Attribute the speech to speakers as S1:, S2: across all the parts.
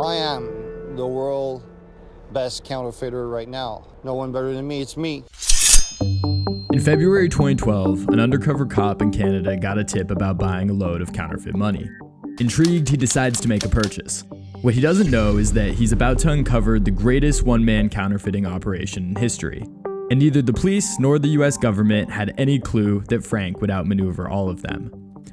S1: I am the world best counterfeiter right now. No one better than me, it's me.
S2: In February 2012, an undercover cop in Canada got a tip about buying a load of counterfeit money. Intrigued, he decides to make a purchase. What he doesn't know is that he's about to uncover the greatest one-man counterfeiting operation in history. And neither the police nor the US government had any clue that Frank would outmaneuver all of them.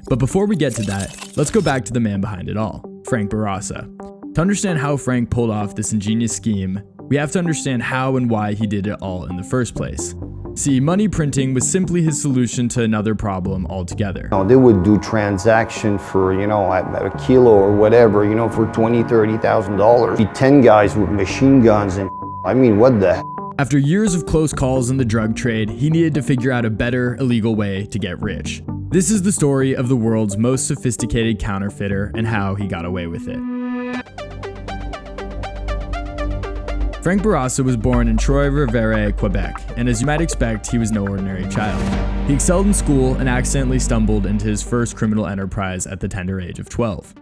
S2: But before we get to that, let's go back to the man behind it all, Frank Bourassa. To understand how Frank pulled off this ingenious scheme, we have to understand how and why he did it all in the first place. See, money printing was simply his solution to another problem altogether.
S1: They would do transaction for, a kilo or whatever, for $20,000, $30,000. Be 10 guys with machine guns and what the
S2: After years of close calls in the drug trade, he needed to figure out a better, illegal way to get rich. This is the story of the world's most sophisticated counterfeiter and how he got away with it. Frank Bourassa was born in Trois-Rivières, Quebec, and as you might expect, he was no ordinary child. He excelled in school and accidentally stumbled into his first criminal enterprise at the tender age of 12.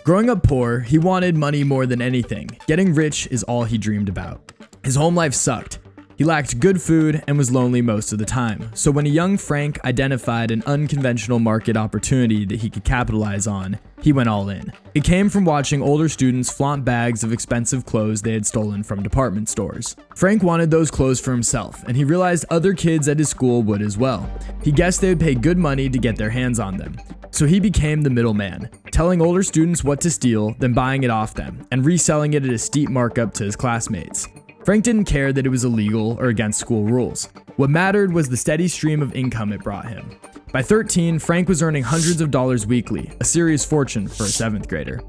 S2: Growing up poor, he wanted money more than anything. Getting rich is all he dreamed about. His home life sucked. He lacked good food and was lonely most of the time. So when a young Frank identified an unconventional market opportunity that he could capitalize on, he went all in. It came from watching older students flaunt bags of expensive clothes they had stolen from department stores. Frank wanted those clothes for himself, and he realized other kids at his school would as well. He guessed they would pay good money to get their hands on them. So he became the middleman, telling older students what to steal, then buying it off them, and reselling it at a steep markup to his classmates. Frank didn't care that it was illegal or against school rules. What mattered was the steady stream of income it brought him. By 13, Frank was earning hundreds of dollars weekly, a serious fortune for a 7th grader.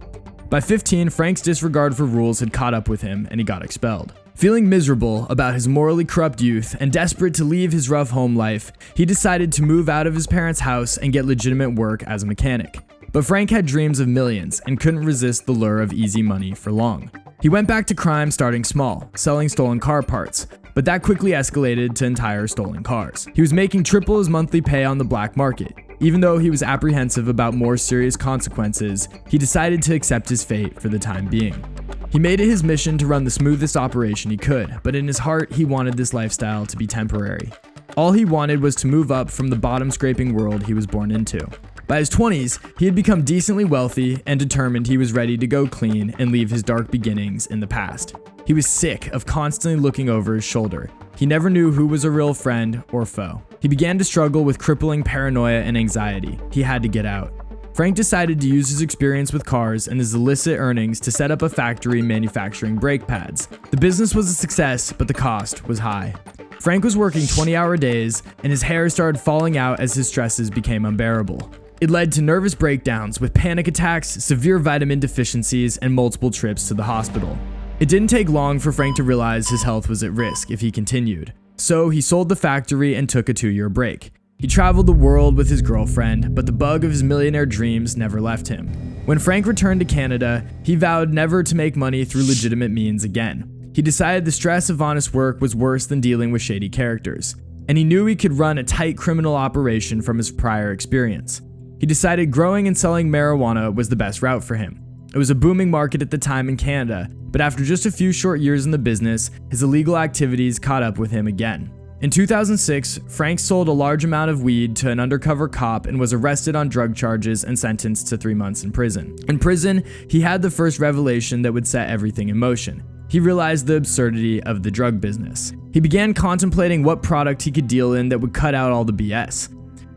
S2: By 15, Frank's disregard for rules had caught up with him and he got expelled. Feeling miserable about his morally corrupt youth and desperate to leave his rough home life, he decided to move out of his parents' house and get legitimate work as a mechanic. But Frank had dreams of millions and couldn't resist the lure of easy money for long. He went back to crime starting small, selling stolen car parts, but that quickly escalated to entire stolen cars. He was making triple his monthly pay on the black market. Even though he was apprehensive about more serious consequences, he decided to accept his fate for the time being. He made it his mission to run the smoothest operation he could, but in his heart, he wanted this lifestyle to be temporary. All he wanted was to move up from the bottom-scraping world he was born into. By his 20s, he had become decently wealthy and determined he was ready to go clean and leave his dark beginnings in the past. He was sick of constantly looking over his shoulder. He never knew who was a real friend or foe. He began to struggle with crippling paranoia and anxiety. He had to get out. Frank decided to use his experience with cars and his illicit earnings to set up a factory manufacturing brake pads. The business was a success, but the cost was high. Frank was working 20-hour days, and his hair started falling out as his stresses became unbearable. It led to nervous breakdowns with panic attacks, severe vitamin deficiencies, and multiple trips to the hospital. It didn't take long for Frank to realize his health was at risk if he continued. So he sold the factory and took a 2-year break. He traveled the world with his girlfriend, but the bug of his millionaire dreams never left him. When Frank returned to Canada, he vowed never to make money through legitimate means again. He decided the stress of honest work was worse than dealing with shady characters, and he knew he could run a tight criminal operation from his prior experience. He decided growing and selling marijuana was the best route for him. It was a booming market at the time in Canada, but after just a few short years in the business, his illegal activities caught up with him again. In 2006, Frank sold a large amount of weed to an undercover cop and was arrested on drug charges and sentenced to 3 months in prison. In prison, he had the first revelation that would set everything in motion. He realized the absurdity of the drug business. He began contemplating what product he could deal in that would cut out all the BS.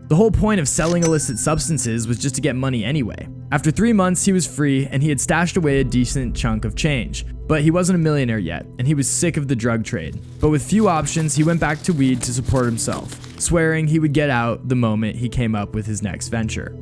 S2: The whole point of selling illicit substances was just to get money anyway. After 3 months, he was free and he had stashed away a decent chunk of change. But he wasn't a millionaire yet, and he was sick of the drug trade. But with few options, he went back to weed to support himself, swearing he would get out the moment he came up with his next venture.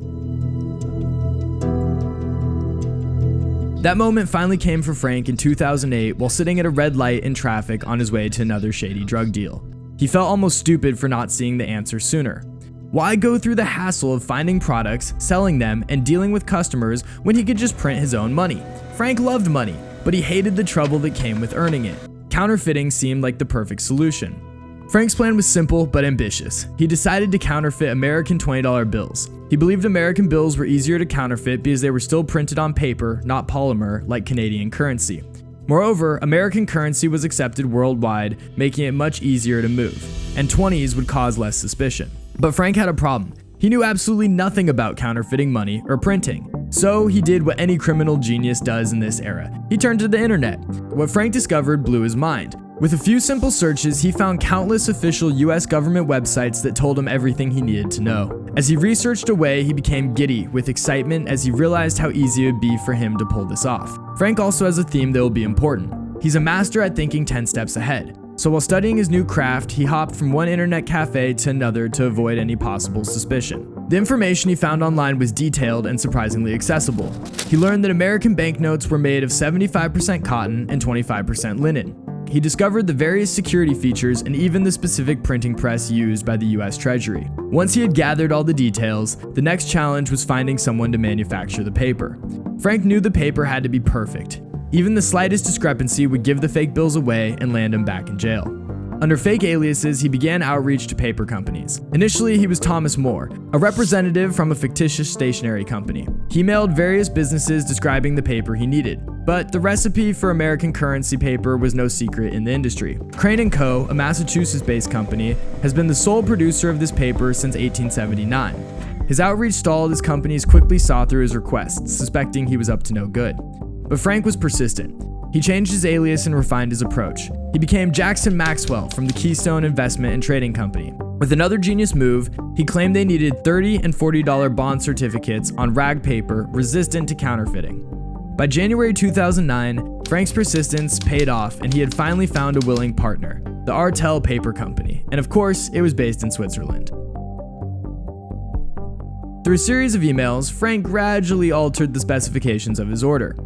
S2: That moment finally came for Frank in 2008 while sitting at a red light in traffic on his way to another shady drug deal. He felt almost stupid for not seeing the answer sooner. Why go through the hassle of finding products, selling them, and dealing with customers when he could just print his own money? Frank loved money, but he hated the trouble that came with earning it. Counterfeiting seemed like the perfect solution. Frank's plan was simple but ambitious. He decided to counterfeit American $20 bills. He believed American bills were easier to counterfeit because they were still printed on paper, not polymer, like Canadian currency. Moreover, American currency was accepted worldwide, making it much easier to move, and 20s would cause less suspicion. But Frank had a problem. He knew absolutely nothing about counterfeiting money or printing. So he did what any criminal genius does in this era. He turned to the internet. What Frank discovered blew his mind. With a few simple searches, he found countless official US government websites that told him everything he needed to know. As he researched away, he became giddy with excitement as he realized how easy it would be for him to pull this off. Frank also has a theme that will be important. He's a master at thinking 10 steps ahead. So while studying his new craft, he hopped from one internet cafe to another to avoid any possible suspicion. The information he found online was detailed and surprisingly accessible. He learned that American banknotes were made of 75% cotton and 25% linen. He discovered the various security features and even the specific printing press used by the US Treasury. Once he had gathered all the details, the next challenge was finding someone to manufacture the paper. Frank knew the paper had to be perfect. Even the slightest discrepancy would give the fake bills away and land him back in jail. Under fake aliases, he began outreach to paper companies. Initially, he was Thomas Moore, a representative from a fictitious stationery company. He mailed various businesses describing the paper he needed. But the recipe for American currency paper was no secret in the industry. Crane & Co., a Massachusetts-based company, has been the sole producer of this paper since 1879. His outreach stalled as companies quickly saw through his requests, suspecting he was up to no good. But Frank was persistent. He changed his alias and refined his approach. He became Jackson Maxwell from the Keystone Investment and Trading Company. With another genius move, he claimed they needed $30 and $40 bond certificates on rag paper resistant to counterfeiting. By January 2009, Frank's persistence paid off and he had finally found a willing partner, the Artel Paper Company, and of course, it was based in Switzerland. Through a series of emails, Frank gradually altered the specifications of his order.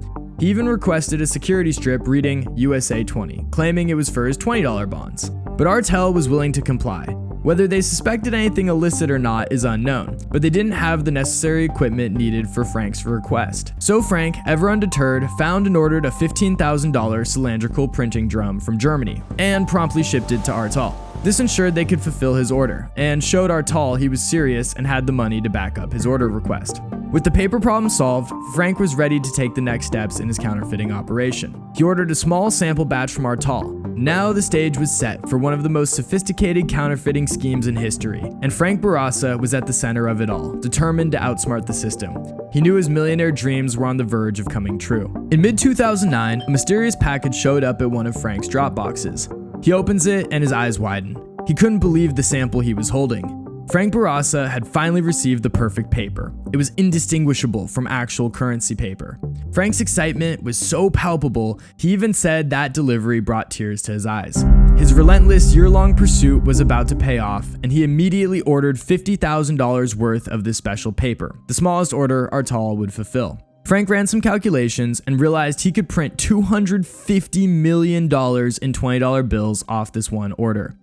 S2: He even requested a security strip reading USA 20, claiming it was for his $20 bonds. But Artel was willing to comply. Whether they suspected anything illicit or not is unknown, but they didn't have the necessary equipment needed for Frank's request. So Frank, ever undeterred, found and ordered a $15,000 cylindrical printing drum from Germany, and promptly shipped it to Artel. This ensured they could fulfill his order, and showed Artel he was serious and had the money to back up his order request. With the paper problem solved, Frank was ready to take the next steps in his counterfeiting operation. He ordered a small sample batch from Artel. Now the stage was set for one of the most sophisticated counterfeiting schemes in history, and Frank Bourassa was at the center of it all, determined to outsmart the system. He knew his millionaire dreams were on the verge of coming true. In mid-2009, a mysterious package showed up at one of Frank's drop boxes. He opens it and his eyes widen. He couldn't believe the sample he was holding. Frank Bourassa had finally received the perfect paper. It was indistinguishable from actual currency paper. Frank's excitement was so palpable, he even said that delivery brought tears to his eyes. His relentless year-long pursuit was about to pay off, and he immediately ordered $50,000 worth of this special paper, the smallest order Artel would fulfill. Frank ran some calculations and realized he could print $250 million in $20 bills off this one order.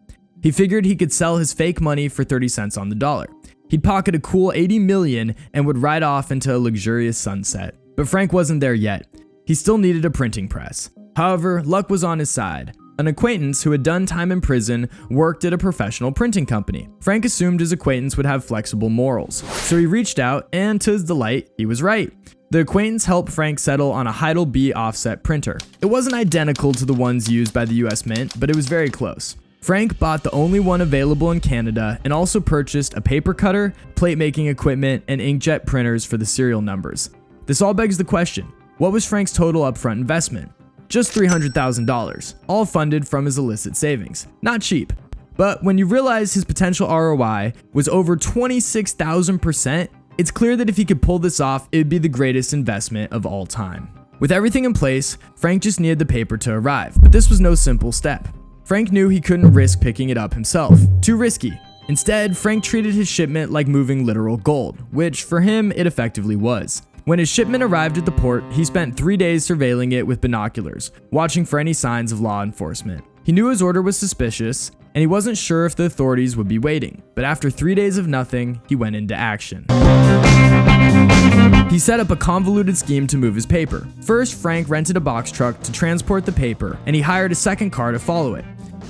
S2: He figured he could sell his fake money for 30 cents on the dollar. He'd pocket a cool $80 million and would ride off into a luxurious sunset. But Frank wasn't there yet. He still needed a printing press. However, luck was on his side. An acquaintance who had done time in prison worked at a professional printing company. Frank assumed his acquaintance would have flexible morals. So he reached out, and to his delight, he was right. The acquaintance helped Frank settle on a Heidel B offset printer. It wasn't identical to the ones used by the US Mint, but it was very close. Frank bought the only one available in Canada and also purchased a paper cutter, plate making equipment, and inkjet printers for the serial numbers. This all begs the question, what was Frank's total upfront investment? Just $300,000, all funded from his illicit savings. Not cheap. But when you realize his potential ROI was over 26,000%, it's clear that if he could pull this off, it would be the greatest investment of all time. With everything in place, Frank just needed the paper to arrive, but this was no simple step. Frank knew he couldn't risk picking it up himself. Too risky. Instead, Frank treated his shipment like moving literal gold, which for him, it effectively was. When his shipment arrived at the port, he spent 3 days surveilling it with binoculars, watching for any signs of law enforcement. He knew his order was suspicious, and he wasn't sure if the authorities would be waiting, but after 3 days of nothing, he went into action. He set up a convoluted scheme to move his paper. First, Frank rented a box truck to transport the paper, and he hired a second car to follow it.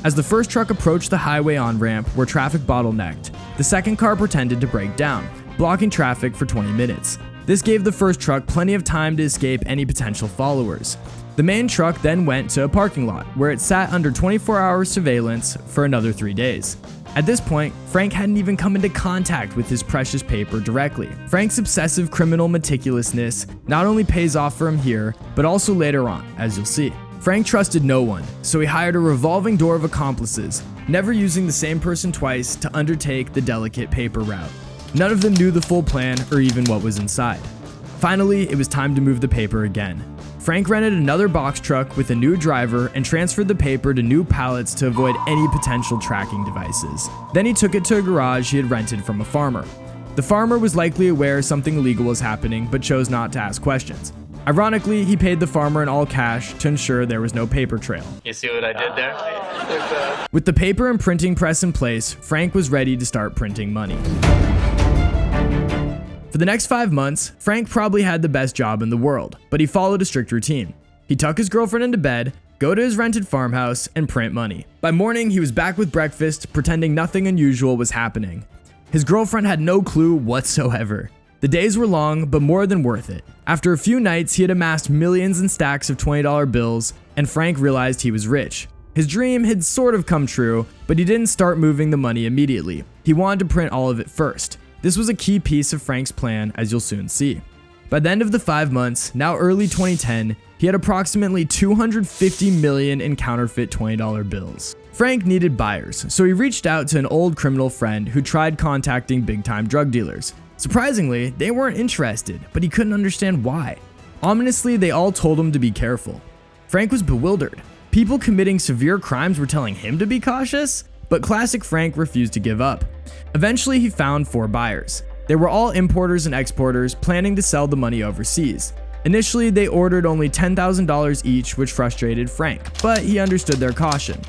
S2: As the first truck approached the highway on-ramp where traffic bottlenecked, the second car pretended to break down, blocking traffic for 20 minutes. This gave the first truck plenty of time to escape any potential followers. The main truck then went to a parking lot, where it sat under 24-hour surveillance for another 3 days. At this point, Frank hadn't even come into contact with his precious paper directly. Frank's obsessive criminal meticulousness not only pays off for him here, but also later on, as you'll see. Frank trusted no one, so he hired a revolving door of accomplices, never using the same person twice to undertake the delicate paper route. None of them knew the full plan or even what was inside. Finally, it was time to move the paper again. Frank rented another box truck with a new driver and transferred the paper to new pallets to avoid any potential tracking devices. Then he took it to a garage he had rented from a farmer. The farmer was likely aware something illegal was happening, but chose not to ask questions. Ironically, he paid the farmer in all cash to ensure there was no paper trail.
S3: You see what I did there?
S2: With the paper and printing press in place, Frank was ready to start printing money. For the next 5 months, Frank probably had the best job in the world, but he followed a strict routine. He tucked his girlfriend into bed, go to his rented farmhouse, and print money. By morning, he was back with breakfast, pretending nothing unusual was happening. His girlfriend had no clue whatsoever. The days were long, but more than worth it. After a few nights, he had amassed millions in stacks of $20 bills, and Frank realized he was rich. His dream had sort of come true, but he didn't start moving the money immediately. He wanted to print all of it first. This was a key piece of Frank's plan, as you'll soon see. By the end of the 5 months, now early 2010, he had approximately $250 million in counterfeit $20 bills. Frank needed buyers, so he reached out to an old criminal friend who tried contacting big-time drug dealers. Surprisingly, they weren't interested, but he couldn't understand why. Ominously, they all told him to be careful. Frank was bewildered. People committing severe crimes were telling him to be cautious? But classic Frank refused to give up. Eventually, he found 4 buyers. They were all importers and exporters planning to sell the money overseas. Initially, they ordered only $10,000 each, which frustrated Frank, but he understood their caution.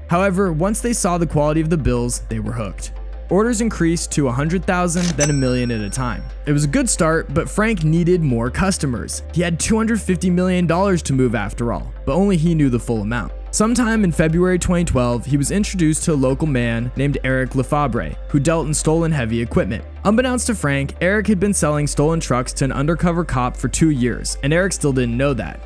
S2: However, once they saw the quality of the bills, they were hooked. Orders increased to 100,000, then a million at a time. It was a good start, but Frank needed more customers. He had $250 million to move after all, but only he knew the full amount. Sometime in February 2012, he was introduced to a local man named Eric Lefebvre, who dealt in stolen heavy equipment. Unbeknownst to Frank, Eric had been selling stolen trucks to an undercover cop for 2 years, and Eric still didn't know that.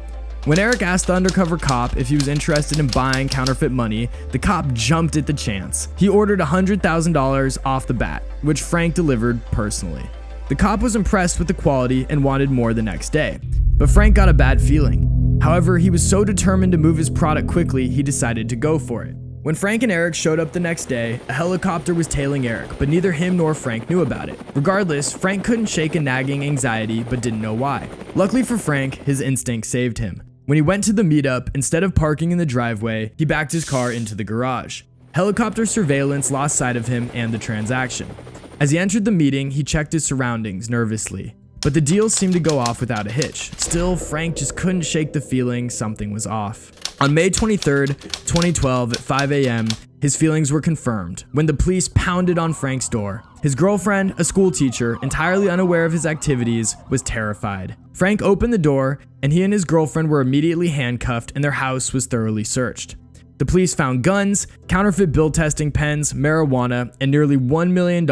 S2: When Eric asked the undercover cop if he was interested in buying counterfeit money, the cop jumped at the chance. He ordered $100,000 off the bat, which Frank delivered personally. The cop was impressed with the quality and wanted more the next day, but Frank got a bad feeling. However, he was so determined to move his product quickly, he decided to go for it. When Frank and Eric showed up the next day, a helicopter was tailing Eric, but neither him nor Frank knew about it. Regardless, Frank couldn't shake a nagging anxiety, but didn't know why. Luckily for Frank, his instinct saved him. When he went to the meetup, instead of parking in the driveway, he backed his car into the garage. Helicopter surveillance lost sight of him and the transaction. As he entered the meeting, he checked his surroundings nervously. But the deal seemed to go off without a hitch. Still, Frank just couldn't shake the feeling something was off. On May 23rd, 2012 at 5 a.m., his feelings were confirmed when the police pounded on Frank's door. His girlfriend, a school teacher, entirely unaware of his activities, was terrified. Frank opened the door, and he and his girlfriend were immediately handcuffed and their house was thoroughly searched. The police found guns, counterfeit bill testing pens, marijuana, and nearly $1 million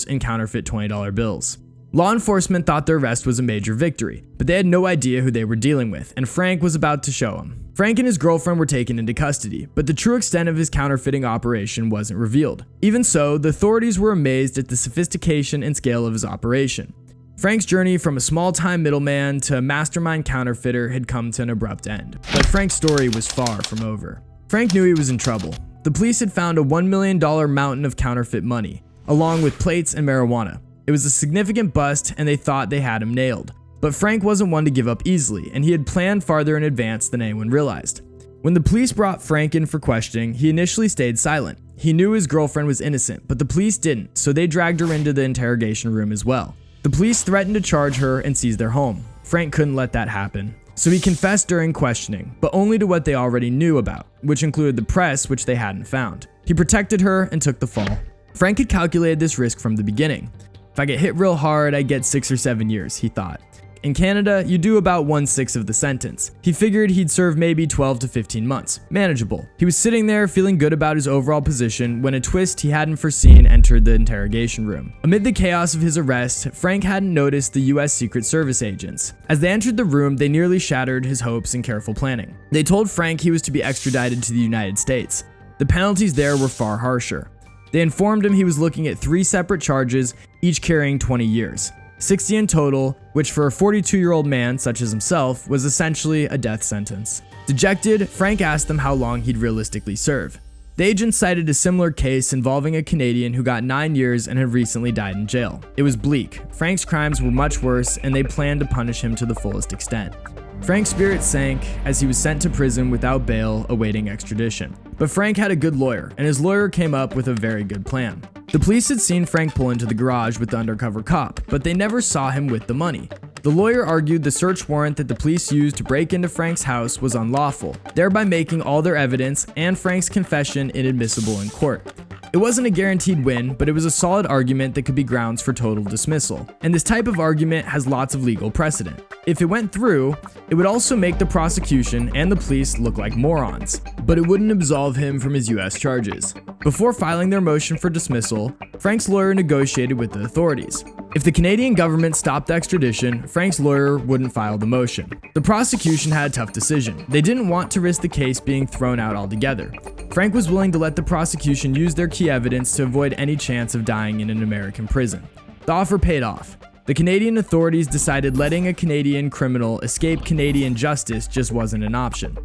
S2: in counterfeit $20 bills. Law enforcement thought their arrest was a major victory, but they had no idea who they were dealing with, and Frank was about to show them. Frank and his girlfriend were taken into custody, but the true extent of his counterfeiting operation wasn't revealed. Even so, the authorities were amazed at the sophistication and scale of his operation. Frank's journey from a small-time middleman to a mastermind counterfeiter had come to an abrupt end, but Frank's story was far from over. Frank knew he was in trouble. The police had found a $1 million mountain of counterfeit money, along with plates and marijuana. It was a significant bust, and they thought they had him nailed. But Frank wasn't one to give up easily, and he had planned farther in advance than anyone realized. When the police brought Frank in for questioning, he initially stayed silent. He knew his girlfriend was innocent, but the police didn't, so they dragged her into the interrogation room as well. The police threatened to charge her and seize their home. Frank couldn't let that happen. So he confessed during questioning, but only to what they already knew about, which included the press, which they hadn't found. He protected her and took the fall. Frank had calculated this risk from the beginning. If I get hit real hard, I get 6 or 7 years, he thought. In Canada, you do about 1/6 of the sentence. He figured he'd serve maybe 12 to 15 months. Manageable. He was sitting there feeling good about his overall position when a twist he hadn't foreseen entered the interrogation room. Amid the chaos of his arrest, Frank hadn't noticed the US Secret Service agents. As they entered the room, they nearly shattered his hopes and careful planning. They told Frank he was to be extradited to the United States. The penalties there were far harsher. They informed him he was looking at 3 separate charges, each carrying 20 years. 60 in total, which for a 42-year-old man such as himself was essentially a death sentence. Dejected, Frank asked them how long he'd realistically serve. The agent cited a similar case involving a Canadian who got 9 years and had recently died in jail. It was bleak. Frank's crimes were much worse, and they planned to punish him to the fullest extent. Frank's spirits sank as he was sent to prison without bail, awaiting extradition. But Frank had a good lawyer, and his lawyer came up with a very good plan. The police had seen Frank pull into the garage with the undercover cop, but they never saw him with the money. The lawyer argued the search warrant that the police used to break into Frank's house was unlawful, thereby making all their evidence and Frank's confession inadmissible in court. It wasn't a guaranteed win, but it was a solid argument that could be grounds for total dismissal. And this type of argument has lots of legal precedent. If it went through, it would also make the prosecution and the police look like morons, but it wouldn't absolve him from his US charges. Before filing their motion for dismissal, Frank's lawyer negotiated with the authorities. If the Canadian government stopped the extradition, Frank's lawyer wouldn't file the motion. The prosecution had a tough decision. They didn't want to risk the case being thrown out altogether. Frank was willing to let the prosecution use their key evidence to avoid any chance of dying in an American prison. The offer paid off. The Canadian authorities decided letting a Canadian criminal escape Canadian justice just wasn't an option.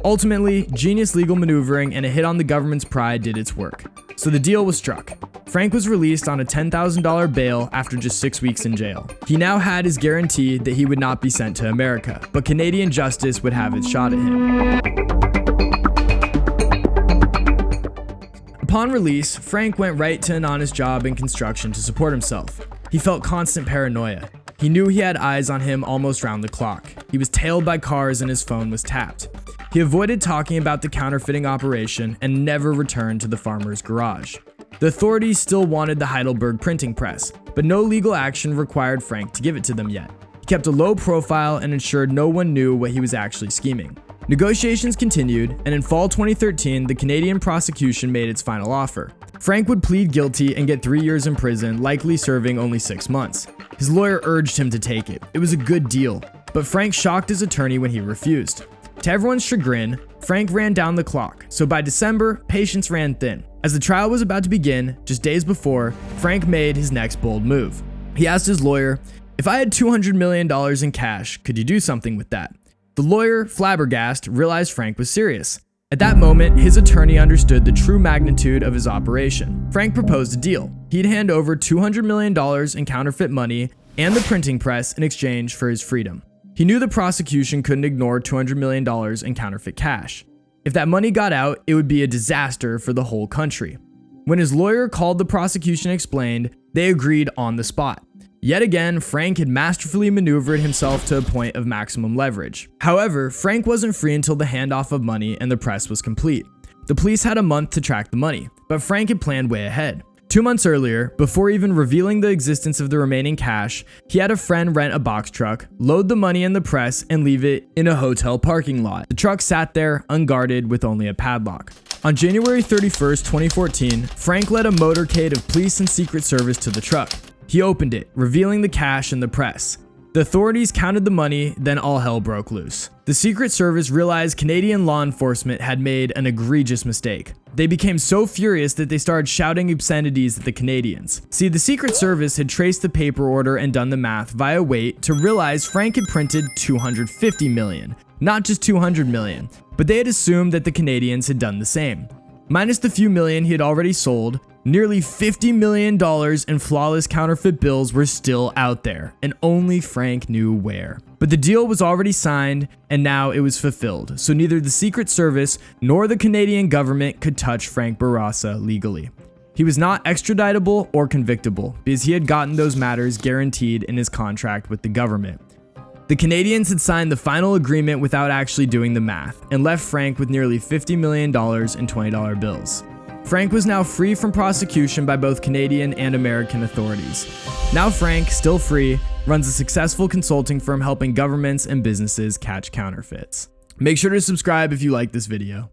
S2: Ultimately, genius legal maneuvering and a hit on the government's pride did its work. So the deal was struck. Frank was released on a $10,000 bail after just 6 weeks in jail. He now had his guarantee that he would not be sent to America, but Canadian justice would have its shot at him. Upon release, Frank went right to an honest job in construction to support himself. He felt constant paranoia. He knew he had eyes on him almost round the clock. He was tailed by cars and his phone was tapped. He avoided talking about the counterfeiting operation and never returned to the farmer's garage. The authorities still wanted the Heidelberg printing press, but no legal action required Frank to give it to them yet. He kept a low profile and ensured no one knew what he was actually scheming. Negotiations continued, and in fall 2013, the Canadian prosecution made its final offer. Frank would plead guilty and get 3 years in prison, likely serving only 6 months. His lawyer urged him to take it. It was a good deal, but Frank shocked his attorney when he refused. To everyone's chagrin, Frank ran down the clock, so by December, patience ran thin. As the trial was about to begin, just days before, Frank made his next bold move. He asked his lawyer, "If I had $200 million in cash, could you do something with that?" The lawyer, flabbergasted, realized Frank was serious. At that moment, his attorney understood the true magnitude of his operation. Frank proposed a deal. He'd hand over $200 million in counterfeit money and the printing press in exchange for his freedom. He knew the prosecution couldn't ignore $200 million in counterfeit cash. If that money got out, it would be a disaster for the whole country. When his lawyer called the prosecution and explained, they agreed on the spot. Yet again, Frank had masterfully maneuvered himself to a point of maximum leverage. However, Frank wasn't free until the handoff of money and the press was complete. The police had a month to track the money, but Frank had planned way ahead. 2 months earlier, before even revealing the existence of the remaining cash, he had a friend rent a box truck, load the money in the press, and leave it in a hotel parking lot. The truck sat there, unguarded, with only a padlock. On January 31st, 2014, Frank led a motorcade of police and Secret Service to the truck. He opened it, revealing the cash and the press. The authorities counted the money, then all hell broke loose. The Secret Service realized Canadian law enforcement had made an egregious mistake. They became so furious that they started shouting obscenities at the Canadians. See, the Secret Service had traced the paper order and done the math via weight to realize Frank had printed 250 million, not just 200 million, but they had assumed that the Canadians had done the same. Minus the few million he had already sold, nearly $50 million in flawless counterfeit bills were still out there, and only Frank knew where. But the deal was already signed, and now it was fulfilled, so neither the Secret Service nor the Canadian government could touch Frank Bourassa legally. He was not extraditable or convictable, because he had gotten those matters guaranteed in his contract with the government. The Canadians had signed the final agreement without actually doing the math, and left Frank with nearly $50 million in $20 bills. Frank was now free from prosecution by both Canadian and American authorities. Now Frank, still free, runs a successful consulting firm helping governments and businesses catch counterfeits. Make sure to subscribe if you like this video.